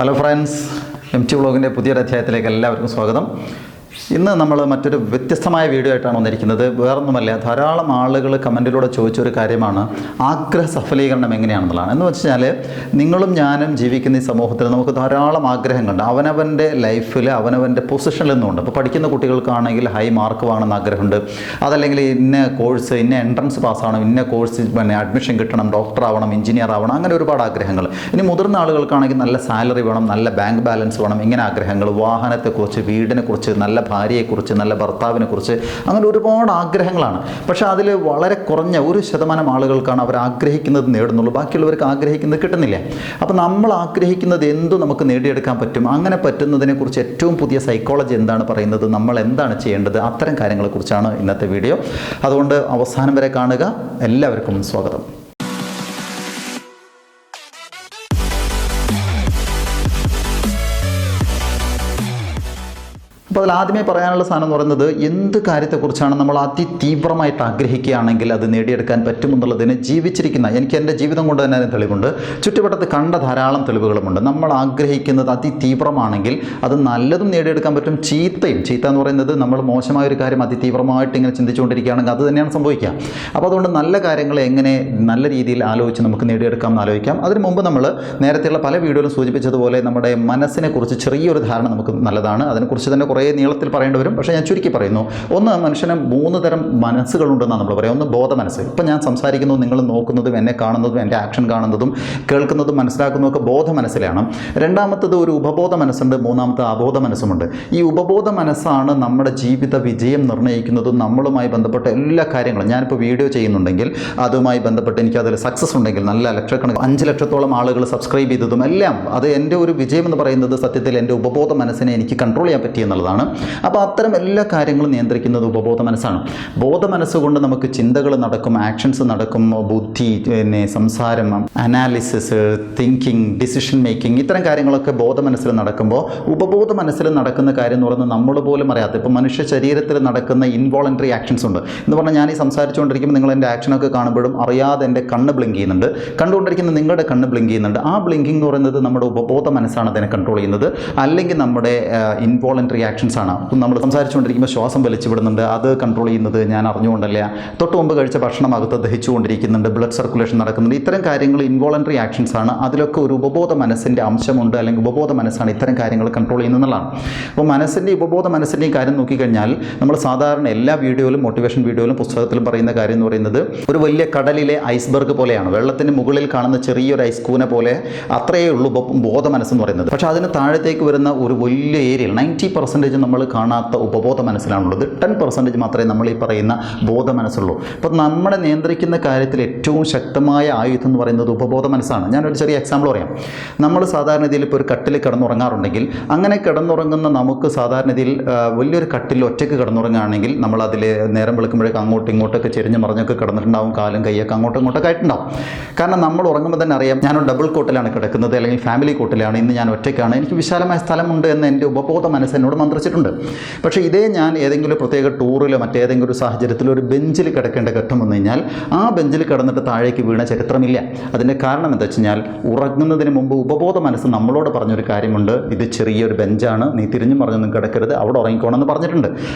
Hello friends, M T വ്ളോഗിൻ്റെ പുതിയൊരു അധ്യായത്തിലേക്ക് എല്ലാവർക്കും സ്വാഗതം. ഇന്ന് നമ്മൾ മറ്റൊരു വ്യത്യസ്തമായ വീഡിയോ ആയിട്ടാണ് വന്നിരിക്കുന്നത്. വേറൊന്നുമല്ല, ധാരാളം ആളുകൾ കമൻറ്റിലൂടെ ചോദിച്ചൊരു കാര്യമാണ് ആഗ്രഹ സഫലീകരണം എങ്ങനെയാണെന്നുള്ളതാണ്. എന്ന് വെച്ചാൽ നിങ്ങളും ഞാനും ജീവിക്കുന്ന ഈ സമൂഹത്തിൽ നമുക്ക് ധാരാളം ആഗ്രഹങ്ങളുണ്ട്. അവനവൻ്റെ ലൈഫിൽ അവനവൻ്റെ പൊസിഷനിൽ നിന്നുണ്ട്. അപ്പോൾ പഠിക്കുന്ന കുട്ടികൾക്കാണെങ്കിൽ ഹൈ മാർക്ക് വാങ്ങണമെന്ന് ആഗ്രഹമുണ്ട്. അതല്ലെങ്കിൽ ഇന്ന കോഴ്സ്, ഇന്ന എൻട്രൻസ് പാസ്സാവണം, ഇന്ന കോഴ്സ് അഡ്മിഷൻ കിട്ടണം, ഡോക്ടർ ആവണം, എഞ്ചിനീയർ ആവണം, അങ്ങനെ ഒരുപാട് ആഗ്രഹങ്ങൾ. ഇനി മുതിർന്ന ആളുകൾക്കാണെങ്കിൽ നല്ല സാലറി വേണം, നല്ല ബാങ്ക് ബാലൻസ് വേണം, ഇങ്ങനെ ആഗ്രഹങ്ങൾ. വാഹനത്തെക്കുറിച്ച്, വീടിനെക്കുറിച്ച്, നല്ല ഭാര്യയെക്കുറിച്ച്, നല്ല ഭർത്താവിനെക്കുറിച്ച്, അങ്ങനെ ഒരുപാട് ആഗ്രഹങ്ങളാണ്. പക്ഷേ അതിൽ വളരെ കുറഞ്ഞ 1% ആളുകൾക്കാണ് അവർ ആഗ്രഹിക്കുന്നത് നേടുന്നുള്ളൂ. ബാക്കിയുള്ളവർക്ക് ആഗ്രഹിക്കുന്നത് കിട്ടുന്നില്ല. അപ്പോൾ നമ്മൾ ആഗ്രഹിക്കുന്നത് എന്തും നമുക്ക് നേടിയെടുക്കാൻ പറ്റും. അങ്ങനെ പറ്റുന്നതിനെക്കുറിച്ച് ഏറ്റവും പുതിയ സൈക്കോളജി എന്താണ് പറയുന്നത്, നമ്മൾ എന്താണ് ചെയ്യേണ്ടത്, അത്തരം കാര്യങ്ങളെക്കുറിച്ചാണ് ഇന്നത്തെ വീഡിയോ. അതുകൊണ്ട് അവസാനം വരെ കാണുക. എല്ലാവർക്കും സ്വാഗതം. അപ്പോൾ അതിൽ ആദ്യമേ പറയാനുള്ള സാധനം എന്ന് പറയുന്നത്, എന്ത് കാര്യത്തെക്കുറിച്ചാണ് നമ്മൾ അതിതീവ്രമായിട്ട് ആഗ്രഹിക്കുകയാണെങ്കിൽ അത് നേടിയെടുക്കാൻ പറ്റുമെന്നുള്ളതിന് ജീവിച്ചിരിക്കുന്ന, എനിക്ക് എൻ്റെ ജീവിതം കൊണ്ട് തന്നെ തെളിവുണ്ട്, ചുറ്റുവട്ടത്ത് കണ്ട ധാരാളം തെളിവുകളുമുണ്ട്. നമ്മൾ ആഗ്രഹിക്കുന്നത് അതിതീവ്രമാണെങ്കിൽ അത് നല്ലതും നേടിയെടുക്കാൻ പറ്റും, ചീത്ത എന്ന് പറയുന്നത് നമ്മൾ മോശമായ ഒരു കാര്യം അതിതീവ്രമായിട്ട് ഇങ്ങനെ ചിന്തിച്ചുകൊണ്ടിരിക്കുകയാണെങ്കിൽ അത് തന്നെയാണ് സംഭവിക്കുക. അപ്പോൾ അതുകൊണ്ട് നല്ല കാര്യങ്ങൾ എങ്ങനെ നല്ല രീതിയിൽ ആലോചിച്ച് നമുക്ക് നേടിയെടുക്കാം എന്ന് ആലോചിക്കാം. അതിന് മുമ്പ് നമ്മൾ നേരത്തെയുള്ള പല വീഡിയോയിലും സൂചിപ്പിച്ചതുപോലെ നമ്മുടെ മനസ്സിനെക്കുറിച്ച് ചെറിയൊരു ധാരണ നമുക്ക് നല്ലതാണ്. അതിനെക്കുറിച്ച് തന്നെ കുറേ നീളത്തിൽ പറയേണ്ടി വരും. പക്ഷേ ഞാൻ ചുരുക്കി പറയുന്നു. ഒന്ന്, മനുഷ്യന് 3 തരം മനസ്സുകളുണ്ടെന്നാണ് നമ്മൾ പറയുക. ഒന്ന് ബോധ മനസ്സ്. ഇപ്പം ഞാൻ സംസാരിക്കുന്നതും നിങ്ങൾ നോക്കുന്നതും എന്നെ കാണുന്നതും എൻ്റെ ആക്ഷൻ കാണുന്നതും കേൾക്കുന്നതും മനസ്സിലാക്കുന്നതും ഒക്കെ ബോധ മനസ്സിലാണ്. രണ്ടാമത്തത് ഒരു ഉപബോധ മനസ്സുണ്ട്. മൂന്നാമത്തെ അബോധ മനസ്സുമുണ്ട്. ഈ ഉപബോധ മനസ്സാണ് നമ്മുടെ ജീവിത വിജയം നിർണ്ണയിക്കുന്നതും നമ്മളുമായി ബന്ധപ്പെട്ട എല്ലാ കാര്യങ്ങളും. ഞാനിപ്പോൾ വീഡിയോ ചെയ്യുന്നുണ്ടെങ്കിൽ അതുമായി ബന്ധപ്പെട്ട് എനിക്ക് അതിൽ സക്സസ് ഉണ്ടെങ്കിൽ, നല്ല ലക്ഷക്കണക്കിന് 5 ലക്ഷത്തോളം ആളുകൾ സബ്സ്ക്രൈബ് ചെയ്തതും എല്ലാം അത് എൻ്റെ ഒരു വിജയം എന്ന് പറയുന്നത് സത്യത്തിൽ എൻ്റെ ഉപബോധ മനസ്സിനെ എനിക്ക് കൺട്രോൾ ചെയ്യാൻ പറ്റിയെന്നുള്ളതാണ്. അപ്പോൾ അത്തരം എല്ലാ കാര്യങ്ങളും നിയന്ത്രിക്കുന്നത് ഉപബോധ മനസ്സാണ്. ബോധ മനസ്സുകൊണ്ട് നമുക്ക് ചിന്തകൾ നടക്കും, ആക്ഷൻസ് നടക്കും, ബുദ്ധി, പിന്നെ സംസാരം, അനാലിസിസ്, തിങ്കിങ്, ഡിസിഷൻ മേക്കിംഗ്, ഇത്തരം കാര്യങ്ങളൊക്കെ ബോധ മനസ്സിൽ നടക്കുമ്പോൾ ഉപബോധ മനസ്സിൽ നടക്കുന്ന കാര്യം എന്ന് പറയുന്നത് നമ്മൾ പോലും അറിയാത്ത, ഇപ്പോൾ മനുഷ്യ ശരീരത്തിൽ നടക്കുന്ന ഇൻവോളണ്ടറി ആക്ഷൻസ് ഉണ്ട് എന്ന് പറഞ്ഞാൽ, ഞാൻ ഈ സംസാരിച്ചുകൊണ്ടിരിക്കുമ്പോൾ നിങ്ങൾ എൻ്റെ ആക്ഷനൊക്കെ കാണുമ്പോഴും അറിയാതെ എൻ്റെ കണ്ണ് ബ്ലിങ്ക് ചെയ്യുന്നുണ്ട്, കണ്ടുകൊണ്ടിരിക്കുന്ന നിങ്ങളുടെ കണ്ണ് ബ്ലിങ്ക് ചെയ്യുന്നുണ്ട്. ആ ബ്ലിങ്കിങ് എന്ന് പറയുന്നത് നമ്മുടെ ഉപബോധ മനസ്സാണ് അതിനെ കൺട്രോൾ ചെയ്യുന്നത്. അല്ലെങ്കിൽ നമ്മുടെ ഇൻവോളണ്ടറി ആക്ഷൻസ് ആണ്. നമ്മൾ സംസാരിച്ചുകൊണ്ടിരിക്കുമ്പോൾ ശ്വാസം വലിച്ചു വിടുന്നുണ്ട്, അത് കൺട്രോൾ ചെയ്യുന്നത് ഞാൻ അറിഞ്ഞുകൊണ്ടല്ല. തൊട്ട് മുമ്പ് കഴിച്ച ഭക്ഷണം അകത്ത് ദഹിച്ചുകൊണ്ടിരിക്കുന്നുണ്ട്, ബ്ലഡ് സർക്കുലേഷൻ നടക്കുന്നുണ്ട്. ഇത്തരം കാര്യങ്ങൾ ഇൻവോളണ്ടറി ആക്ഷൻസ് ആണ്. അതിലൊക്കെ ഒരു ഉപബോധ മനസ്സിൻ്റെ അംശമുണ്ട്. അല്ലെങ്കിൽ ഉപബോധ മനസ്സാണ് ഇത്തരം കാര്യങ്ങൾ കൺട്രോൾ ചെയ്യുന്നതെന്നുള്ളതാണ്. അപ്പോൾ മനസ്സിൻ്റെ ഉപബോധ മനസ്സിൻ്റെയും കാര്യം നോക്കിക്കഴിഞ്ഞാൽ, നമ്മൾ സാധാരണ എല്ലാ വീഡിയോയിലും, മോട്ടിവേഷൻ വീഡിയോയിലും പുസ്തകത്തിലും പറയുന്ന കാര്യം എന്ന് പറയുന്നത് ഒരു വലിയ കടലിലെ ഐസ്ബർഗ് പോലെയാണ്. വെള്ളത്തിന് മുകളിൽ കാണുന്ന ചെറിയൊരു ഐസ്കൂന പോലെ അത്രയേ ഉള്ളൂ ബോധ മനസ്സെന്ന് പറയുന്നത്. പക്ഷേ അതിന് താഴത്തേക്ക് വരുന്ന ഒരു വലിയ ഏരിയയിൽ 90% നമ്മൾ കാണാത്ത ഉപബോധ മനസ്സിലാണുള്ളത്. 10% മാത്രമേ നമ്മൾ ഈ പറയുന്ന ബോധ മനസ്സുള്ളൂ. അപ്പോൾ നമ്മളെ നിയന്ത്രിക്കുന്ന കാര്യത്തിൽ ഏറ്റവും ശക്തമായ ആയുധം എന്ന് പറയുന്നത് ഉപബോധ മനസ്സാണ്. ഞാനൊരു ചെറിയ എക്സാമ്പിൾ പറയാം. നമ്മൾ സാധാരണ രീതിയിൽ ഇപ്പോൾ ഒരു കട്ടിൽ കിടന്നുറങ്ങാറുണ്ടെങ്കിൽ, അങ്ങനെ കിടന്നുറങ്ങുന്ന നമുക്ക് സാധാരണ രീതിയിൽ വലിയൊരു കട്ടിൽ ഒറ്റയ്ക്ക് കിടന്നുറങ്ങുകയാണെങ്കിൽ നമ്മൾ അതിൽ നേരം വെളുക്കുമ്പോഴേക്ക് അങ്ങോട്ടും ഇങ്ങോട്ടൊക്കെ ചെരിഞ്ഞ് മറിഞ്ഞൊക്കെ കിടന്നിട്ടുണ്ടാവും, കാലും കൈയൊക്കെ അങ്ങോട്ടും ഇങ്ങോട്ടൊക്കെ ആയിട്ടുണ്ടാവും. കാരണം നമ്മൾ ഉറങ്ങുമ്പോൾ തന്നെ അറിയാം, ഞാനൊരു ഡബിൾ കോട്ടിലാണ് കിടക്കുന്നത്, അല്ലെങ്കിൽ ഫാമിലി കോട്ടിലാണ്, ഇന്ന് ഞാൻ ഒറ്റയ്ക്കാണ്, എനിക്ക് വിശാലമായ സ്ഥലമുണ്ട് എന്ന് എൻ്റെ ഉപബോധ മനസ്സ് എന്നോട് മന്ത്രിച്ചിട്ടുണ്ട്. പക്ഷേ ഇതേ ഞാൻ ഏതെങ്കിലും പ്രത്യേക ടൂറിലോ മറ്റേതെങ്കിലും ഒരു സാഹചര്യത്തിൽ ഒരു ബെഞ്ചിൽ കിടക്കേണ്ട ഘട്ടം വന്നു കഴിഞ്ഞാൽ ആ ബെഞ്ചിൽ കിടന്നിട്ട് താഴേക്ക് വീണ ചരിത്രമില്ല. അതിൻ്റെ കാരണം എന്താ വെച്ച് കഴിഞ്ഞാൽ, ഉറങ്ങുന്നതിന് മുമ്പ് ഉപബോധ മനസ്സ് നമ്മളോട് പറഞ്ഞൊരു കാര്യമുണ്ട്, ഇത് ചെറിയൊരു ബെഞ്ചാണ്, നീ തിരിഞ്ഞും പറഞ്ഞൊന്നും കിടക്കരുത്, അവിടെ ഉറങ്ങിക്കോണമെന്ന് പറഞ്ഞിട്ടുണ്ട്.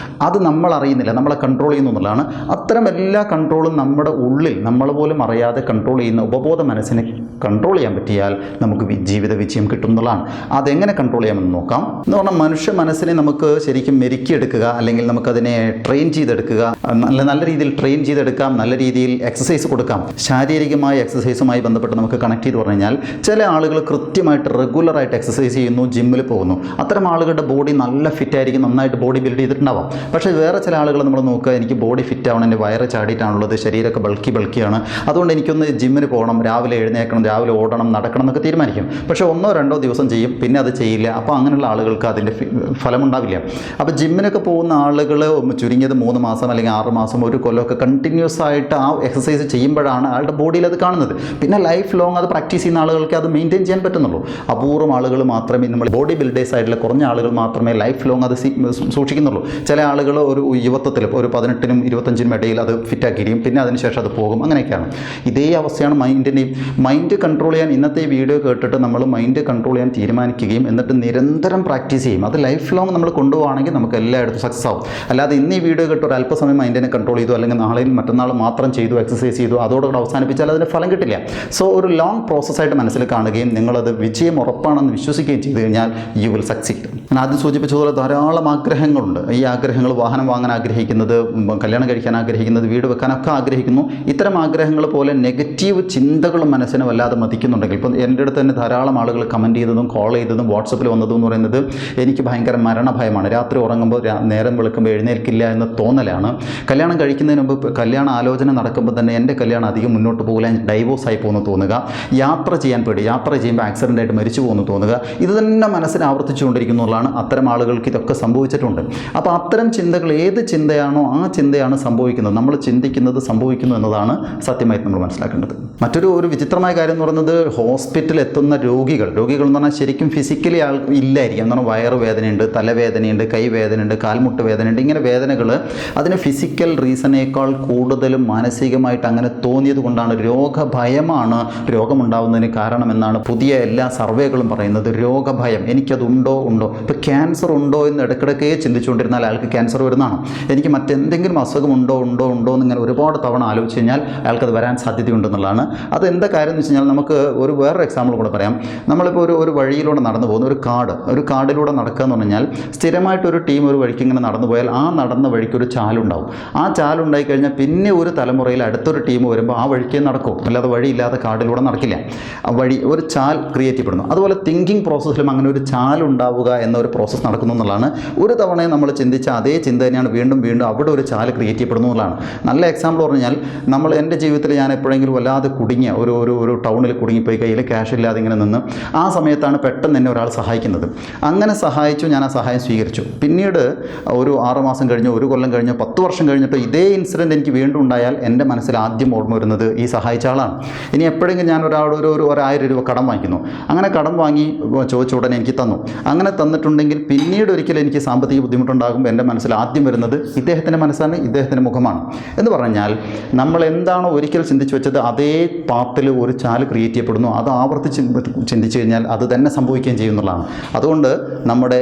അത് നമ്മൾ അറിയുന്നില്ല, നമ്മളെ കൺട്രോൾ ചെയ്യുന്നു എന്നുള്ളതാണ്. അത്തരം എല്ലാ കൺട്രോളും നമ്മുടെ ഉള്ളിൽ നമ്മൾ പോലും അറിയാതെ കൺട്രോൾ ചെയ്യുന്ന ഉപബോധ മനസ്സിനെ കൺട്രോൾ ചെയ്യാൻ പറ്റിയാൽ നമുക്ക് ജീവിത വിജയം കിട്ടും എന്നുള്ളതാണ്. അതെങ്ങനെ കൺട്രോൾ ചെയ്യാമെന്ന് നോക്കാം. എന്ന് പറഞ്ഞാൽ മനുഷ്യ മനസ്സിനെ നമുക്ക് ശരിക്കും മെരുക്കിയെടുക്കുക, അല്ലെങ്കിൽ നമുക്കതിനെ ട്രെയിൻ ചെയ്തെടുക്കുക, നല്ല രീതിയിൽ ട്രെയിൻ ചെയ്തെടുക്കാം, നല്ല രീതിയിൽ എക്സസൈസ് കൊടുക്കാം. ശാരീരികമായ എക്സസൈസുമായി ബന്ധപ്പെട്ട് നമുക്ക് കണക്ട് ചെയ്ത് പറഞ്ഞു കഴിഞ്ഞാൽ, ചില ആളുകൾ കൃത്യമായിട്ട് റെഗുലറായിട്ട് എക്സസൈസ് ചെയ്യുന്നു, ജിമ്മിൽ പോകുന്നു. അത്തരം ആളുകളുടെ ബോഡി നല്ല ഫിറ്റായിരിക്കും, നന്നായിട്ട് ബോഡി ബിൽഡ് ചെയ്തിട്ടുണ്ടാവാം. പക്ഷേ വേറെ ചില ആളുകൾ നമ്മൾ നോക്കുക, എനിക്ക് ബോഡി ഫിറ്റ് ആവണം, എൻ്റെ വയറ് ചാടിയിട്ടാണുള്ളത്, ശരീരമൊക്കെ ബൾക്കിയാണ്, അതുകൊണ്ട് എനിക്കൊന്ന് ജിമ്മിന് പോകണം, രാവിലെ എഴുന്നേൽക്കണം, രാവിലെ ഓടണം, നടക്കണം എന്നൊക്കെ തീരുമാനിക്കും. പക്ഷേ 1-2 ദിവസം ചെയ്യും, പിന്നെ അത് ചെയ്യില്ല. അപ്പോൾ അങ്ങനെയുള്ള ആളുകൾക്ക് അതിൻ്റെ ഫലമുണ്ടാവില്ല. അപ്പോൾ ജിമ്മിനൊക്കെ പോകുന്ന ആളുകൾ ചുരുങ്ങിയത് 3 മാസം അല്ലെങ്കിൽ 6 മാസം, 1 കൊല്ലമൊക്കെ കണ്ടിന്യൂസ് ആയിട്ട് ആ എക്സസൈസ് ചെയ്യുമ്പോഴാണ് അയാളുടെ ബോഡിയിൽ അത് കാണുന്നത്. പിന്നെ ലൈഫ് ലോങ് അത് പ്രാക്ടീസ് ചെയ്യുന്ന ആളുകൾക്ക് അത് മെയിൻറ്റെയിൻ ചെയ്യാൻ പറ്റുന്നുള്ളൂ. അപൂർവം ആളുകൾ മാത്രമേ, നമ്മൾ ബോഡി ബിൽഡേഴ്സ് ആയിട്ടുള്ള കുറഞ്ഞ ആളുകൾ മാത്രമേ ലൈഫ് ലോങ് അത് സൂക്ഷിക്കുന്നുള്ളൂ. ചില ആളുകൾ ഒരു യുവത്വത്തിൽ ഒരു 18-നും 25-നും ഇടയിൽ അത് ഫിറ്റാക്കിയിരിക്കും, പിന്നെ അതിനുശേഷം അത് പോകും. അങ്ങനെയൊക്കെയാണ്. ഇതേ അവസ്ഥയാണ് മൈൻഡിൻ്റെയും. മൈൻഡ് കൺട്രോൾ ചെയ്യാൻ ഇന്നത്തെ ഈ വീഡിയോ കേട്ടിട്ട് നമ്മൾ മൈൻഡ് കൺട്രോൾ ചെയ്യാൻ തീരുമാനിക്കുകയും എന്നിട്ട് നിരന്തരം പ്രാക്ടീസ് ചെയ്യും. അത് ലൈഫ് ലോങ് നമ്മൾ കൊണ്ടുപോകുകയാണെങ്കിൽ നമുക്ക് എല്ലായിടത്തും സക്സസ് ആവും. അല്ലാതെ ഇന്ന് ഈ വീഡിയോ കേട്ട് ഒരു അല്പസമയം മൈൻഡിനെ കൺട്രോൾ ചെയ്തു, അല്ലെങ്കിൽ നാളെയും മറ്റന്നാൾ മാത്രം ചെയ്തു, എക്സസൈസ് ചെയ്തു, അതോടുകൂടെ അവസാനിപ്പിച്ചാൽ അതിന് ഫലം കിട്ടില്ല. സോ ഒരു ലോങ് പ്രോസസ്സായിട്ട് മനസ്സിൽ കാണുകയും നിങ്ങളത് വിജയം ഉറപ്പാണെന്ന് വിശ്വസിക്കുകയും ചെയ്തു കഴിഞ്ഞാൽ യു വിൽ സക്സീഡ്. ഞാൻ ആദ്യം സൂചിപ്പിച്ചതുപോലെ ധാരാളം ആഗ്രഹങ്ങളുണ്ട്. ഈ ആഗ്രഹങ്ങൾ വാഹനം വാങ്ങാൻ ആഗ്രഹിക്കുന്നത്, കല്യാണം കഴിക്കാൻ ആഗ്രഹിക്കുന്നത്, വീട് വെക്കാനൊക്കെ ആഗ്രഹിക്കുന്നു. ഇത്തരം ആഗ്രഹങ്ങൾ പോലെ നെഗറ്റീവ് ചിന്തകളും മനസ്സിനെ വല്ലാതെ മതിക്കുന്നുണ്ടെങ്കിൽ, ഇപ്പം എൻ്റെ അടുത്ത് തന്നെ ധാരാളം ആളുകൾ കമൻറ്റ് ചെയ്തതും കോൾ ചെയ്തതും വാട്സപ്പിൽ വന്നതും എന്ന് പറയുന്നത് എനിക്ക് ഭയങ്കര മരണഭയമാണ്, രാത്രി ഉറങ്ങുമ്പോൾ നേരം വെളുക്കുമ്പോൾ എഴുന്നേൽക്കില്ല എന്ന് തോന്നലാണ്, കല്യാണം കഴിക്കുന്നതിന് മുമ്പ് കല്യാണ ആലോചന നടക്കുമ്പോൾ തന്നെ എൻ്റെ കല്യാണം അധികം മുന്നോട്ട് പോകില്ല, ഡൈവോഴ്സായി പോകുന്നു തോന്നുക, യാത്ര ചെയ്യാൻ പേടി, യാത്ര ചെയ്യുമ്പോൾ ആക്സിഡൻ്റായിട്ട് മരിച്ചു പോകുന്നു തോന്നുക, ഇത് തന്നെ മനസ്സിനെ ആവർത്തിച്ചുകൊണ്ടിരിക്കുന്നുള്ളതാണ്. അത്തരം ആളുകൾക്ക് ഇതൊക്കെ സംഭവിച്ചിട്ടുണ്ട്. അപ്പോൾ അത്തരം ചിന്തകൾ ഏത് ചിന്തയാണോ ആ ചിന്തയാണ് സംഭവിക്കുന്നത്. നമ്മൾ ചിന്തിക്കുന്നത് സംഭവിക്കുന്നു എന്നതാണ് സത്യമായിട്ട് നമ്മൾ മനസ്സിലാക്കേണ്ടത്. മറ്റൊരു വിചിത്രമായ കാര്യം എന്ന് പറയുന്നത്, ഹോസ്പിറ്റലിൽ എത്തുന്ന രോഗികൾ എന്ന് പറഞ്ഞാൽ ശരിക്കും ഫിസിക്കലി ഇല്ലായിരിക്കും. എന്ന് പറഞ്ഞാൽ വയറ് വേദനയുണ്ട്, തലവേദനയുണ്ട്, കൈവേദനയുണ്ട്, കാൽമുട്ട് വേദനയുണ്ട്, ഇങ്ങനെ വേദനകൾ അതിന് ഫിസിക്കൽ റീസണേക്കാൾ കൂടുതലും മാനസികമായിട്ട് അങ്ങനെ തോന്നിയത് കൊണ്ടാണ്, രോഗഭയമാണ് രോഗമുണ്ടാകുന്നതിന് കാരണമെന്നാണ് പുതിയ എല്ലാ സർവേകളും പറയുന്നത്. രോഗഭയം, എനിക്കതുണ്ടോ ഇപ്പോൾ ക്യാൻസർ ഉണ്ടോ എന്ന് ഇടയ്ക്കിടയ്ക്കേ ചിന്തിച്ചുകൊണ്ടിരുന്നാൽ അയാൾക്ക് ക്യാൻസർ വരുന്നതാണ്. എനിക്ക് മറ്റെന്തെങ്കിലും അസുഖം ഉണ്ടോ എന്ന് ഇങ്ങനെ ഒരുപാട് തവണ ആലോചിച്ച് കഴിഞ്ഞാൽ അയാൾക്കത് വരാൻ സാധ്യതയുണ്ടെന്നുള്ളതാണ്. അത് എന്താ കാര്യം എന്ന് വെച്ച് കഴിഞ്ഞാൽ, നമുക്ക് വേറൊരു എക്സാമ്പിൾ കൂടെ പറയാം. നമ്മളിപ്പോൾ ഒരു വഴിയിലൂടെ നടന്നു പോകുന്ന ഒരു കാടിലൂടെ നടക്കുക എന്ന് പറഞ്ഞാൽ, സ്ഥിരമായിട്ടൊരു ടീം ഒരു വഴിക്ക് ഇങ്ങനെ നടന്നു പോയാൽ ആ നടന്ന വഴിക്ക് ഒരു ചാലുണ്ടാവും. ആ ചാലുണ്ടായി കഴിഞ്ഞാൽ പിന്നെ ഒരു തലമുറയിൽ അടുത്തൊരു ടീം വരുമ്പോൾ ആ വഴിക്കേ നടക്കും, അല്ലാതെ വഴിയില്ലാതെ കാടിലൂടെ നടക്കില്ല. ആ വഴി ഒരു ചാൽ ക്രിയേറ്റ് ചെയ്യപ്പെടുന്നു. അതുപോലെ തിങ്കിങ് പ്രോസസ്സിലും അങ്ങനെ ഒരു ചാലുണ്ടാവുക എന്നൊരു പ്രോസസ്സ് നടക്കുന്നു എന്നുള്ളതാണ്. ഒരു തവണയും നമ്മൾ ചിന്തിച്ച അതേ ചിന്ത തന്നെയാണ് വീണ്ടും അവിടെ ഒരു ചാല് ക്രിയേറ്റ് ചെയ്യപ്പെടുന്നു എന്നുള്ളതാണ്. നല്ല എക്സാമ്പിൾ പറഞ്ഞാൽ, എൻ്റെ ജീവിതത്തിൽ ഞാൻ എപ്പോഴെങ്കിലും വല്ലാതെ കുടുങ്ങിയ ഒരു ടൗണിൽ കുടുങ്ങിപ്പോയി, കയ്യിൽ ക്യാഷ് ഇല്ലാതെ ഇങ്ങനെ നിന്ന്, ആ സമയത്താണ് പെട്ടെന്ന് എന്നെ ഒരാൾ സഹായിക്കുന്നത്. അങ്ങനെ സഹായിച്ചു, ഞാൻ ആ സഹായം സ്വീകരിച്ചു. പിന്നീട് ഒരു 6 മാസം കഴിഞ്ഞോ 1 കൊല്ലം കഴിഞ്ഞോ 10 വർഷം കഴിഞ്ഞിട്ടോ ഇതേ ഇൻസിഡൻറ്റ് എനിക്ക് വീണ്ടും ഉണ്ടായാൽ എൻ്റെ മനസ്സിൽ ആദ്യം ഓർമ്മ വരുന്നത് ഈ സഹായിച്ച ആളാണ്. ഇനി എപ്പോഴെങ്കിലും ഞാൻ ഒരാളോട് ഒരു 1000 രൂപ കടം വാങ്ങിക്കുന്നു, അങ്ങനെ കടം വാങ്ങി ചോദിച്ച ഉടനെ എനിക്ക് തന്നു, അങ്ങനെ തന്നിട്ടുണ്ടെങ്കിൽ പിന്നീട് ഒരിക്കലും എനിക്ക് സാമ്പത്തിക ബുദ്ധിമുട്ടുണ്ടാകുമ്പോൾ എൻ്റെ മനസ്സിൽ ആദ്യം വരുന്നത് ഇദ്ദേഹത്തിൻ്റെ മനസ്സാണ്, ഇദ്ദേഹത്തിൻ്റെ മുഖമാണ്. എന്ന് പറഞ്ഞാൽ നമ്മൾ എന്താണോ ഒരിക്കൽ ചിന്തിച്ച് വെച്ചത് അതേ പാത്തിൽ ഒരു ചാല് ക്രിയേറ്റ് ചെയ്യപ്പെടുന്നു. അത് ആവർത്തിച്ച് ചിന്തിച്ച് കഴിഞ്ഞാൽ അത് തന്നെ സംഭവിക്കുകയും ചെയ്യുന്നതാണ്. അതുകൊണ്ട് നമ്മുടെ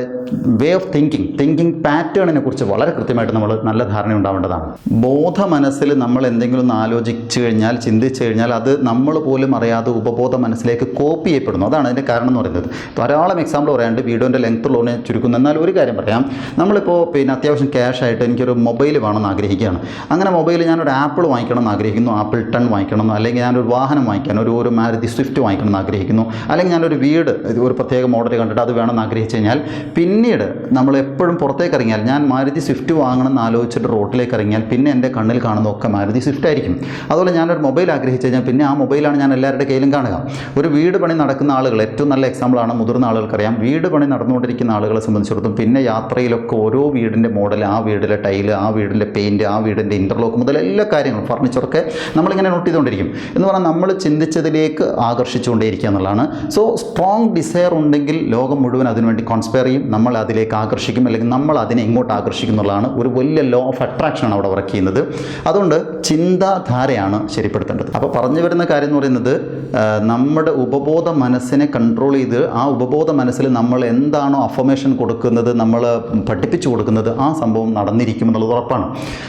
വേ ഓഫ് തിങ്കിങ് പാറ്റേണിനെ കുറിച്ച് വളരെ കൃത്യമായിട്ട് നമ്മൾ നല്ല ധാരണ ഉണ്ടാവേണ്ടതാണ്. ബോധ മനസ്സിൽ നമ്മൾ എന്തെങ്കിലും ഒന്ന് ആലോചിച്ച് കഴിഞ്ഞാൽ, ചിന്തിച്ച് കഴിഞ്ഞാൽ അത് നമ്മൾ പോലും അറിയാതെ ഉപബോധ മനസ്സിലേക്ക് കോപ്പി ചെയ്യപ്പെടുന്നു. അതാണ് അതിൻ്റെ കാരണം എന്ന് പറയുന്നത്. ധാരാളം എക്സാമ്പിൾ പറയാണ്ട്, വീഡിയോൻ്റെ ലെങ്ത് ഉള്ളതിനെ ചുരുക്കുന്നു. എന്നാൽ ഒരു കാര്യം പറയാം, നമ്മളിപ്പോൾ അത്യാവശ്യം ക്യാഷ് ആയിട്ട് എനിക്കൊരു മൊബൈൽ വേണമെന്ന് ആഗ്രഹിക്കുകയാണ്. അങ്ങനെ മൊബൈൽ ഞാനൊരു ആപ്പിൾ വാങ്ങിക്കണം എന്ന് ആഗ്രഹിക്കുന്നു, ആപ്പിൾ 10 വാങ്ങിക്കണം, അല്ലെങ്കിൽ ഞാനൊരു വാഹനം വാങ്ങിക്കാൻ ഒരു മാരുതി സ്വിഫ്റ്റ് വാങ്ങിക്കണം എന്ന് ആഗ്രഹിക്കുന്നു, അല്ലെങ്കിൽ ഞാനൊരു വീട് ഒരു പ്രത്യേക മോഡൽ കണ്ടിട്ട് അത് വേണമെന്ന് ആഗ്രഹിച്ചു കഴിഞ്ഞാൽ, പിന്നീട് നമ്മൾ എപ്പോഴും പുറത്തേക്ക് ഇറങ്ങിയാൽ, ഞാൻ മാരുതി സ്വിഫ്റ്റ് വാങ്ങണം എന്ന് ആലോചിച്ചിട്ട് റോട്ടിലേക്ക് ഇറങ്ങിയാൽ പിന്നെ എൻ്റെ കണ്ണിൽ കാണുന്നതൊക്കെ മാരുതി സ്വിഫ്റ്റ് ആയിരിക്കും. അതുപോലെ ഞാനൊരു മൊബൈൽ ആഗ്രഹിച്ചു കഴിഞ്ഞാൽ പിന്നെ ആ മൊബൈലാണ് ഞാൻ എല്ലാവരുടെ കയ്യിലും കാണുക. ഒരു വീട് പണി നടക്കുന്ന ആളുകൾ, ഏറ്റവും നല്ല എക്സാമ്പിളാണ്, മുതിർന്ന ആളുകൾക്കറിയാം. വീട് പണി നടന്നുകൊണ്ടിരിക്കുന്ന ആളുകളെ സംബന്ധിച്ചിടത്തോളം പിന്നെ യാത്രയിലൊക്കെ ഓരോ വീടിൻ്റെ മോഡൽ, ആ വീടിലെ ടൈല്, ആ വീടിൻ്റെ പെയിൻറ്റ്, ആ വീടിൻ്റെ ഇൻ്റർലോക്ക് മുതൽ എല്ലാ കാര്യങ്ങളും, ഫർണിച്ചറൊക്കെ നമ്മളിങ്ങനെ നോട്ട് ചെയ്തുകൊണ്ടിരിക്കും. എന്ന് പറഞ്ഞാൽ നമ്മൾ ചിന്തിച്ചതിലേക്ക് ആകർഷിച്ചുകൊണ്ടേയിരിക്കുക എന്നുള്ളതാണ്. സോ സ്ട്രോങ് ഡിസയർ ഉണ്ടെങ്കിൽ ലോകം മുഴുവൻ അതിനുവേണ്ടി കോൺസ്പയർ ചെയ്യും, നമ്മൾ അതിലേക്ക് ആകർഷിക്കും, അല്ലെങ്കിൽ നമ്മൾ അതിനെ ഇങ്ങോട്ട് ആകർഷിക്കും എന്നുള്ളതാണ്. ഒരു വലിയ ലോ ഓഫ് അട്രാക്ഷനാണ് അവിടെ വർക്ക് ചെയ്യുന്നത്. അതുകൊണ്ട് ചിന്താധാരയാണ് ശരിപ്പെടുത്തേണ്ടത്. അപ്പോൾ പറഞ്ഞു വരുന്ന കാര്യം എന്ന് പറയുന്നത്, നമ്മുടെ ഉപബോധ മനസ്സിനെ കൺട്രോൾ ചെയ്ത് ആ ഉപബോധ മനസ്സിൽ നമ്മൾ എന്താണോ അഫർമേഷൻ കൊടുക്കുന്നത്, നമ്മൾ പഠിപ്പിച്ചു കൊടുക്കുന്നത്, ആ സംഭവം നടന്നിരിക്കും എന്നുള്ളത് ഉറപ്പാണ്.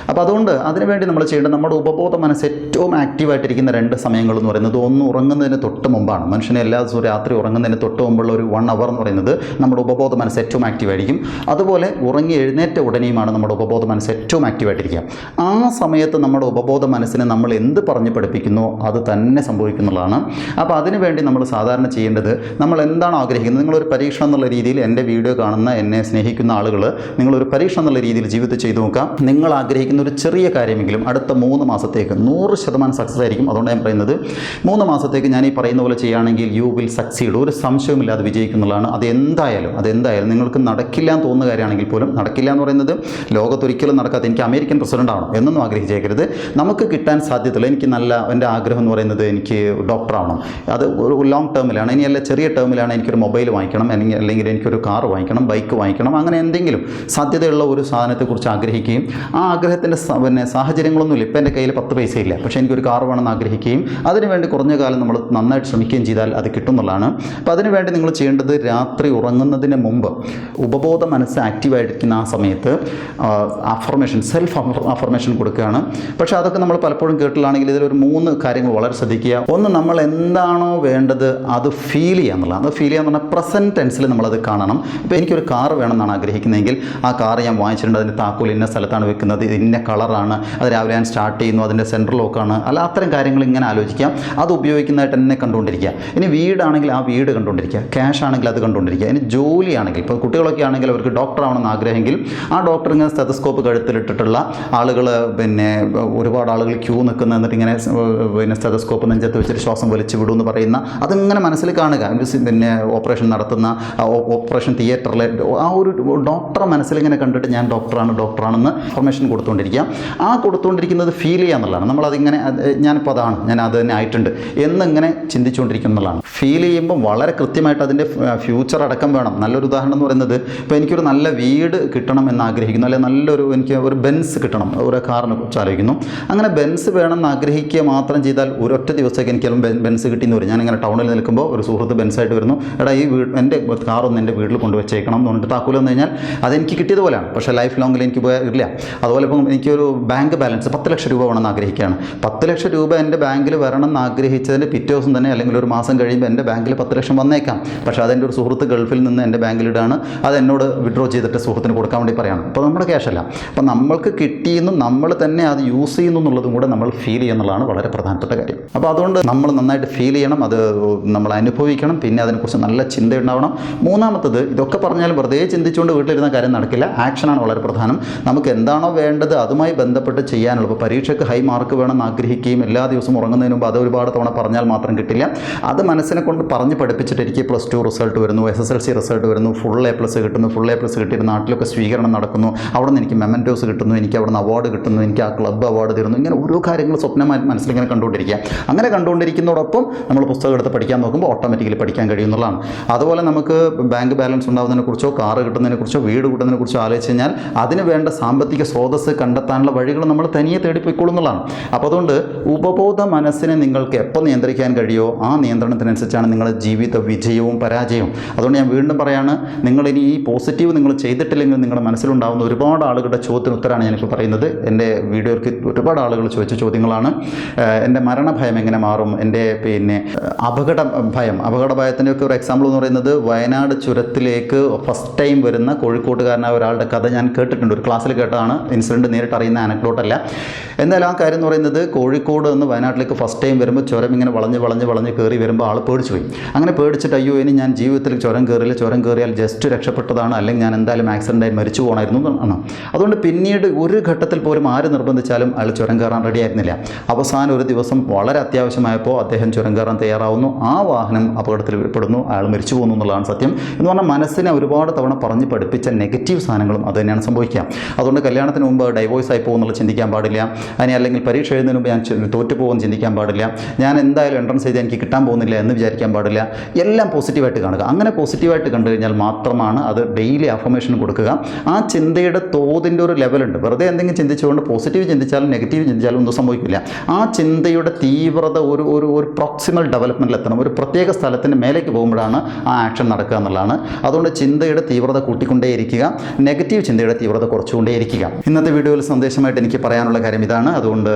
അപ്പോൾ അതുകൊണ്ട് അതിനുവേണ്ടി നമ്മൾ ചെയ്യേണ്ടത്, നമ്മുടെ ഉപബോധ മനസ്സ് ഏറ്റവും ആക്റ്റീവായിട്ടിരിക്കുന്ന 2 സമയങ്ങൾ എന്ന് പറയുന്നത്, ഒന്ന് ഉറങ്ങുന്നതിന് തൊട്ട് മുമ്പാണ്. മനുഷ്യനെ എല്ലാ ദിവസവും രാത്രി ഉറങ്ങുന്നതിന് തൊട്ട് മുമ്പുള്ള ഒരു 1 അവർ എന്ന് പറയുന്നത് നമ്മുടെ ഉപബോധ മനസ്സ് ഏറ്റവും ആക്റ്റീവായിരിക്കും. അതുപോലെ ഉറങ്ങി എഴുന്നേറ്റ ഉടനെയുമാണ് നമ്മുടെ ഉപബോധ മനസ്സ് ഏറ്റവും ആക്റ്റീവായിട്ടിരിക്കുക. ആ സമയത്ത് നമ്മുടെ ഉപബോധ മനസ്സിനെ നമ്മൾ എന്ത് പറഞ്ഞ് പഠിപ്പിക്കുന്നോ അത് തന്നെ സംഭവിക്കുന്നുള്ളതാണ്. അപ്പോൾ അതിനുവേണ്ടി നമ്മൾ സാധാരണ ചെയ്യേണ്ടത്, നമ്മൾ എന്താണോ ആഗ്രഹിക്കുന്നത്, നിങ്ങളൊരു പരീക്ഷണം എന്നുള്ള രീതിയിൽ, എൻ്റെ വീഡിയോ കാണുന്ന എന്നെ സ്നേഹിക്കുന്ന ആളുകൾ, നിങ്ങളൊരു പരീക്ഷണം എന്നുള്ള രീതിയിൽ ജീവിതത്തിൽ ചെയ്തു നോക്കാം. നിങ്ങൾ ആഗ്രഹിക്കുന്ന ഒരു ചെറിയ കാര്യമെങ്കിലും അടുത്ത 3 മാസത്തേക്ക് 100% സക്സസ് ആയിരിക്കും. അതുകൊണ്ട് ഞാൻ പറയുന്നത്, 3 മാസത്തേക്ക് ഞാൻ ഈ പറയുന്ന പോലെ ചെയ്യുകയാണെങ്കിൽ യു വിൽ സക്സീഡ്, ഒരു സംശയമില്ലാതെ വിജയിക്കുന്നുള്ളതാണ്. അതെന്തായാലും നിങ്ങൾക്ക് നടക്കില്ല എന്ന് തോന്നുന്ന കാര്യമാണെങ്കിൽ പോലും, നടക്കില്ല എന്ന് പറയുന്നത് ലോകത്തൊരിക്കലും നടക്കാത്ത, എനിക്ക് അമേരിക്കൻ പ്രസിഡന്റ് ആവണം എന്നൊന്നും ആഗ്രഹിച്ചേക്കരുത്. നമുക്ക് കിട്ടാൻ സാധ്യതയുള്ള, എൻ്റെ ആഗ്രഹം എന്ന് പറയുന്നത് എനിക്ക് ഡോക്ടറാവണം, അത് ഒരു ലോങ് ടേമിലാണ്. ഇനിയല്ല ചെറിയ ടേമിലാണ്, എനിക്കൊരു മൊബൈൽ വാങ്ങിക്കണം, അല്ലെങ്കിൽ എനിക്കൊരു കാർ വാങ്ങിക്കണം, ബൈക്ക് വാങ്ങിക്കണം, അങ്ങനെ എന്തെങ്കിലും സാധ്യതയുള്ള ഒരു സാധനത്തെക്കുറിച്ച് ആഗ്രഹിക്കുകയും, ആ ആഗ്രഹത്തിൻ്റെ സാഹചര്യങ്ങളൊന്നുമില്ല, ഇപ്പം എൻ്റെ കയ്യിൽ 10 പൈസ ഇല്ല, പക്ഷേ എനിക്കൊരു കാർ വേണമെന്ന് ആഗ്രഹിക്കുകയും അതിനുവേണ്ടി കുറഞ്ഞ കാലം എന്തായാലും നമ്മൾ നന്നായിട്ട് ശ്രമിക്കുകയും ചെയ്താൽ അത് കിട്ടുന്നുള്ളതാണ്. അപ്പോൾ അതിനുവേണ്ടി നിങ്ങൾ ചെയ്യേണ്ടത് രാത്രി ഉറങ്ങുന്നതിന് മുമ്പ് ഉപബോധ മനസ്സ് ആക്റ്റീവായിരിക്കുന്ന ആ സമയത്ത് അഫർമേഷൻ, സെൽഫ് അഫർമേഷൻ കൊടുക്കുകയാണ്. പക്ഷേ അതൊക്കെ നമ്മൾ പലപ്പോഴും കേട്ടിലാണെങ്കിൽ ഇതിലൊരു 3 കാര്യങ്ങൾ വളരെ ശ്രദ്ധിക്കുക. ഒന്ന്, നമ്മൾ എന്താണോ വേണ്ടത് അത് ഫീൽ ചെയ്യുക എന്നുള്ളതാണ്. അത് ഫീൽ ചെയ്യുക എന്ന് പറഞ്ഞാൽ പ്രസൻറ്റ് ടെൻസിൽ നമ്മളത് കാണണം. ഇപ്പോൾ എനിക്കൊരു കാർ വേണമെന്നാണ് ആഗ്രഹിക്കുന്നതെങ്കിൽ ആ കാർ ഞാൻ വാങ്ങിച്ചിട്ടുണ്ട്, അതിൻ്റെ താക്കോൽ ഇന്ന സ്ഥലത്താണ് വെക്കുന്നത്, ഇന്ന കളറാണ്, അത് രാവിലെ ഞാൻ സ്റ്റാർട്ട് ചെയ്യുന്നു, അതിൻ്റെ സെൻട്രൽ ലോക്കാണ്, അല്ല അത്തരം കാര്യങ്ങൾ ഇങ്ങനെ ആലോചിക്കാം. അത് ഉപയോഗിക്കുന്നതായിട്ട് തന്നെ കണ്ടുകൊണ്ടിരിക്കുക. ഇനി വീടാണെങ്കിൽ ആ വീട് കണ്ടുകൊണ്ടിരിക്കുക, ക്യാഷ് ആണെങ്കിൽ അത് കണ്ടുകൊണ്ടിരിക്കുക. ഇനി ജോലിയാണെങ്കിൽ, ഇപ്പോൾ കുട്ടികളൊക്കെ ആണെങ്കിൽ അവർക്ക് ഡോക്ടർ ആവണമെന്ന് ആഗ്രഹമെങ്കിൽ ആ ഡോക്ടർ ഇങ്ങനെ സ്റ്റെതസ്കോപ്പ് കഴുത്തിലിട്ടിട്ടുള്ള ആളുകൾ, പിന്നെ ഒരുപാട് ആളുകൾ ക്യൂ നിൽക്കുന്ന, എന്നിട്ട് ഇങ്ങനെ പിന്നെ സ്റ്റെതസ്കോപ്പ് നെഞ്ചത്ത് വെച്ചിട്ട് ശ്വാസം വലിച്ചു വിടുമെന്ന് പറയുന്ന അതിങ്ങനെ മനസ്സിൽ കാണുക. പിന്നെ ഓപ്പറേഷൻ നടത്തുന്ന ഓപ്പറേഷൻ തിയേറ്ററിലെ ആ ഒരു ഡോക്ടറെ മനസ്സിലിങ്ങനെ കണ്ടിട്ട് ഞാൻ ഡോക്ടറാണെന്ന് ഇൻഫർമേഷൻ കൊടുത്തുകൊണ്ടിരിക്കുക. ആ കൊടുത്തുകൊണ്ടിരിക്കുന്നത് ഫീൽ ചെയ്യുക എന്നുള്ളതാണ്. നമ്മളതിങ്ങനെ ഞാനിപ്പോൾ അതാണ്, ഞാൻ അത് തന്നെ ആയിട്ടുണ്ട് എന്നിങ്ങനെ ചിന്തിച്ചുകൊണ്ടിരിക്കും എന്നുള്ളതാണ്. ഫീൽ ചെയ്യുമ്പോൾ വളരെ കൃത്യമായിട്ട് അതിൻ്റെ ഫ്യൂച്ചർ അടക്കം വേണം. നല്ലൊരു ഉദാഹരണം എന്ന് പറയുന്നത്, ഇപ്പോൾ എനിക്കൊരു നല്ല വീട് കിട്ടണം എന്ന് ആഗ്രഹിക്കുന്നു, അല്ലെങ്കിൽ എനിക്ക് ഒരു ബെൻസ് കിട്ടണം, ഒരു കാറിനെ കുറിച്ച് ആലോചിക്കുന്നു. അങ്ങനെ ബെൻസ് വേണമെന്ന് ആഗ്രഹിക്കുക മാത്രം ചെയ്താൽ ഒരൊറ്റ ദിവസത്തേക്ക് എനിക്ക് ബെൻസ് കിട്ടിയെന്ന് വരും. ഞാനിങ്ങനെ ടൗണിൽ നിൽക്കുമ്പോൾ ഒരു സുഹൃത്ത് ബെൻസായിട്ട് വരുന്നു, എടാ ഈ എൻ്റെ കാറൊന്ന് എൻ്റെ വീട്ടിൽ കൊണ്ടുവച്ചേക്കണം എന്ന് പറഞ്ഞിട്ട് താക്കോൽ വന്നു കഴിഞ്ഞാൽ അതെനിക്ക് കിട്ടിയതുപോലെയാണ്. പക്ഷേ ലൈഫ് ലോങ്ങിൽ എനിക്ക് ഇല്ല. അതുപോലെ ഇപ്പം എനിക്കൊരു ബാങ്ക് ബാലൻസ് 10 ലക്ഷം രൂപ വേണമെന്ന് ആഗ്രഹിക്കുകയാണ്. 10 ലക്ഷം രൂപ എൻ്റെ ബാങ്കിൽ വരണം എന്ന് ആഗ്രഹിച്ചതിൻ്റെ പിറ്റേ ദിവസം തന്നെ അല്ലെങ്കിൽ ഒരു മാസം കഴിയുമ്പോൾ എൻ്റെ ബാങ്കിൽ 10 ലക്ഷം വന്നേക്കാം. പക്ഷേ അതെൻ്റെ ഒരു സുഹൃത്ത് ഗൾഫിൽ നിന്ന് എൻ്റെ ബാങ്കിലിടാണ്, അത് എന്നോട് വിഡ്രോ ചെയ്തിട്ട് സുഹൃത്തിന് കൊടുക്കാൻ വേണ്ടി പറയാണ്. അപ്പോൾ നമ്മുടെ ക്യാഷല്ല. അപ്പോൾ നമ്മൾക്ക് കിട്ടിയെന്ന് നമ്മൾ തന്നെ അത് യൂസ് ചെയ്യുന്നു എന്നുള്ളതും കൂടെ നമ്മൾ ഫീൽ ചെയ്യുന്നുള്ളതാണ് വളരെ പ്രധാനപ്പെട്ട കാര്യം. അപ്പോൾ അതുകൊണ്ട് നമ്മൾ നന്നായിട്ട് ഫീൽ ചെയ്യണം, അത് നമ്മൾ അനുഭവിക്കണം, പിന്നെ അതിനെക്കുറിച്ച് നല്ല ചിന്തയുണ്ടാവണം. മൂന്നാമത്തത്, ഇതൊക്കെ പറഞ്ഞാലും വെറുതെ ചിന്തിച്ചുകൊണ്ട് വീട്ടിലിരുന്ന കാര്യം നടക്കില്ല. ആക്ഷനാണ് വളരെ പ്രധാനം. നമുക്ക് എന്താണോ വേണ്ടത് അതുമായി ബന്ധപ്പെട്ട് ചെയ്യാനുള്ളൂ. ഇപ്പോൾ പരീക്ഷയ്ക്ക് ഹൈ മാർക്ക് വേണമെന്ന് ആഗ്രഹിക്കുകയും എല്ലാ ദിവസവും ഉറങ്ങുന്നതിന് മുമ്പ് അത് ഒരുപാട് തവണ പറഞ്ഞാൽ മാത്രം കിട്ടില്ല. അത് മനസ്സിനെ കൊണ്ട് പറഞ്ഞ് പഠിപ്പിച്ചിട്ട് എനിക്ക് +2 റിസൾട്ട് വരുന്നു, SSLC റിസൾട്ട് വരുന്നു, ഫുൾ A+ കിട്ടുന്നു, ഫുൾ A+ കിട്ടിയിട്ട് നാട്ടിലൊക്കെ സ്വീകരണം നടക്കുന്നു, അവിടെ നിന്ന് എനിക്ക് മെമൻറ്റോസ് കിട്ടുന്നു, എനിക്ക് അവിടെ നിന്ന് അവാർഡ് കിട്ടുന്നു, എനിക്ക് ആ ക്ലബ്ബ് അവാർഡ് തരുന്നു. ഇങ്ങനെ ഓരോ കാര്യങ്ങൾ സ്വപ്നമായി മനസ്സിലിങ്ങനെ കണ്ടുകൊണ്ടിരിക്കുക. അങ്ങനെ കണ്ടുകൊണ്ടിരിക്കുന്നതോടൊപ്പം നമ്മൾ പുസ്തകം എടുത്ത് പഠിക്കാൻ നോക്കുമ്പോൾ ഓട്ടോമാറ്റിക്കലി പഠിക്കാൻ കഴിയുന്നതാണ്. അതുപോലെ നമുക്ക് ബാങ്ക് ബാലൻസ് ഉണ്ടാകുന്നതിനെക്കുറിച്ചോ കാറ് കിട്ടുന്നതിനെക്കുറിച്ചോ വീട് കിട്ടുന്നതിനെക്കുറിച്ചോ ആലോചിച്ച് കഴിഞ്ഞാൽ അതിന് വേണ്ട സാമ്പത്തിക സ്രോതസ്സ് കണ്ടെത്താനുള്ള വഴികൾ നമ്മൾ തനിയെ തേടിപ്പോയിക്കൊള്ളുന്നതാണ്. അപ്പോൾ അതുകൊണ്ട് ഉപബോധ മനസ്സിനെ നിങ്ങൾക്ക് എപ്പോൾ നിയന്ത്രിക്കാൻ കഴിയുമോ ആ നിയന്ത്രണത്തിനനുസരിച്ചാണ് നിങ്ങളുടെ ജീവിത വിജയവും പരാജയവും. അതുകൊണ്ട് ഞാൻ വീണ്ടും പറയാണ്, നിങ്ങളിനി ഈ പോസിറ്റീവ് നിങ്ങൾ ചെയ്തിട്ടില്ലെങ്കിൽ നിങ്ങളുടെ മനസ്സിലുണ്ടാകുന്ന ഒരുപാട് ആളുകളുടെ ചോദ്യത്തിന് ഉത്തരമാണ് ഞാനിപ്പോൾ പറയുന്നത്. എൻ്റെ വീഡിയോയ്ക്ക് ഒരുപാട് ആളുകൾ ചോദിച്ച ചോദ്യങ്ങളാണ്. എൻ്റെ മരണഭയം എങ്ങനെ മാറും, എൻ്റെ പിന്നെ അപകട ഭയത്തിൻ്റെ ഒക്കെ ഒരു എക്സാമ്പിൾ എന്ന് പറയുന്നത്, വയനാട് ചുരത്തിലേക്ക് ഫസ്റ്റ് ടൈം വരുന്ന കോഴിക്കോട്ടുകാരനായ ഒരാളുടെ കഥ ഞാൻ കേട്ടിട്ടുണ്ട്, ഒരു ക്ലാസ്സിൽ കേട്ടതാണ്, ഇൻസിഡൻറ്റ് നേരിട്ട് അറിയുന്ന അനക്ഡോട്ടല്ല. എന്തായാലും ആ കാര്യം എന്ന് പറയുന്നത്, കോഴിക്കോട് നിന്ന് വയനാട്ടിലേക്ക് ഫസ്റ്റ് ടൈം വരുമ്പോൾ ചുരം ഇങ്ങനെ വളഞ്ഞ് കയറി വരുമ്പോൾ ആൾ പേടിച്ചു പോയി. അങ്ങനെ പേടിച്ചിട്ട് അയ്യോ ഇനി ഞാൻ ജീവിതത്തിൽ ചുരം കയറിയാൽ ജസ്റ്റ് രക്ഷപ്പെട്ടതാണ്, അല്ലെങ്കിൽ ഞാൻ എന്തായാലും ആക്സിഡൻ്റായി മരിച്ചു പോകണമായിരുന്നു എന്നാണ്. അതുകൊണ്ട് പിന്നീട് ഒരു ഘട്ടത്തിൽ പോലും ആര് നിർബന്ധിച്ചാലും അയാൾ ചുരം കയറാൻ റെഡി ആയിരുന്നില്ല. അവസാനം ഒരു ദിവസം വളരെ അത്യാവശ്യമായപ്പോൾ അദ്ദേഹം ചുരം കയറാൻ തയ്യാറാവുന്നു, ആ വാഹനം അപകടത്തിൽ പെടുന്നു, അയാൾ മരിച്ചു പോകുന്നു എന്നുള്ളതാണ് സത്യം. എന്ന് പറഞ്ഞാൽ മനസ്സിനെ ഒരുപാട് തവണ പറഞ്ഞ് പഠിപ്പിച്ച നെഗറ്റീവ് സാധനങ്ങളും അത് തന്നെയാണ് സംഭവിക്കുക. അതുകൊണ്ട് കല്യാണത്തിന് മുമ്പ് ഡൈവോഴ്സ് ആയി പോകുന്നുള്ളത് ചിന്തിക്കാൻ പാടില്ല, അല്ലെങ്കിൽ പരീക്ഷ എഴുതുന്നതിന് മുമ്പ് ഞാൻ തോറ്റു പോകുമെന്ന് ചിന്തിക്കാൻ പാടില്ല, ഞാൻ എന്തായാലും എൻട്രൻസ് ചെയ്ത് എനിക്ക് കിട്ടാൻ പോകുന്നില്ല എന്ന് വിചാരിക്കാൻ പാടില്ല. എല്ലാം പോസിറ്റീവായിട്ട് കാണുക. അങ്ങനെ പോസിറ്റീവായിട്ട് കണ്ടു കഴിഞ്ഞാൽ മാത്രമാണ് അത് ഡെയിലി അഫർമേഷൻ കൊടുക്കുക. ആ ചിന്തയുടെ തോതിൻ്റെ ഒരു ലെവലുണ്ട്. വെറുതെ എന്തെങ്കിലും ചിന്തിച്ചുകൊണ്ട് പോസിറ്റീവ് ചിന്തിച്ചാലും നെഗറ്റീവ് ചിന്തിച്ചാലും ഒന്നും സംഭവിക്കില്ല. ആ ചിന്തയുടെ തീവ്രത ഒരു പ്രോക്സിമൽ ഡെവലപ്മെൻറ്റിൽ എത്തണം. ഒരു പ്രത്യേക സ്ഥലത്തിൻ്റെ മേലേക്ക് പോകുമ്പോഴാണ് ആ ആക്ഷൻ നടക്കുക എന്നുള്ളതാണ്. അതുകൊണ്ട് ചിന്തയുടെ തീവ്രത കൂട്ടിക്കൊണ്ടേയിരിക്കുക, നെഗറ്റീവ് ചിന്തയുടെ തീവ്രത കുറച്ചുകൊണ്ടേയിരിക്കുക. ഇന്നത്തെ വീഡിയോയിൽ സന്ദേശമായിട്ട് എനിക്ക് പറയാനുള്ള കാര്യം ഇതാണ്. അതുകൊണ്ട്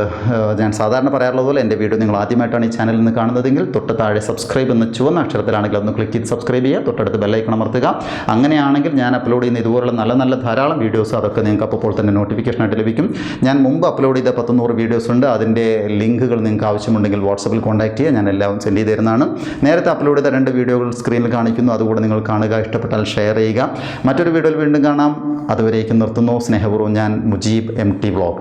ഞാൻ സാധാരണ പറയാറുള്ളത് പോലെ എൻ്റെ വീഡിയോ നിങ്ങൾ ആദ്യമായിട്ടാണ് ഈ ചാനലിൽ നിന്ന് കാണുന്നതെങ്കിൽ തൊട്ട് താഴെ സബ്സ്ക്രൈബ് എന്ന് ചുവന്ന അക്ഷരത്തിലാണെങ്കിൽ ഒന്ന് ക്ലിക്ക് ചെയ്ത് സബ്സ്ക്രൈബ് ചെയ്യുക, തൊട്ടടുത്ത് ബെല്ലൈക്കൺ അമർത്തുക. അങ്ങനെയാണെങ്കിൽ ഞാൻ അപ്ലോഡ് ചെയ്യുന്ന ഇതുപോലുള്ള നല്ല ധാരാളം വീഡിയോസ് അതൊക്കെ നിങ്ങൾക്ക് അപ്പോൾ തന്നെ നോട്ടിഫിക്കേഷനായിട്ട് ലഭിക്കും. ഞാൻ മുമ്പ് അപ്ലോഡ് ചെയ്ത 100 വീഡിയോസ് ഉണ്ട്. അതിൻ്റെ ലിങ്കുകൾ നിങ്ങൾക്ക് ആവശ്യമുണ്ടെങ്കിൽ വാട്സപ്പിൽ കോൺടാക്ട് ചെയ്യുക, ഞാൻ എല്ലാം സെൻഡ് ചെയ്ത് തരുന്നതാണ്. നേരത്തെ അപ്ലോഡ് ചെയ്ത 2 വീഡിയോകൾ സ്ക്രീനിൽ കാണിക്കുന്നു, അതുകൂടെ നിങ്ങൾ കാണുക, ഇഷ്ടപ്പെട്ടാൽ ഷെയർ ചെയ്യുക. മറ്റൊരു വീഡിയോയിൽ വീണ്ടും കാണാം. അതുവരേക്കും നിർത്തുന്നു. സ്നേഹപൂർവ്വം ഞാൻ മുജീബ് MT വ്ളോഗ്.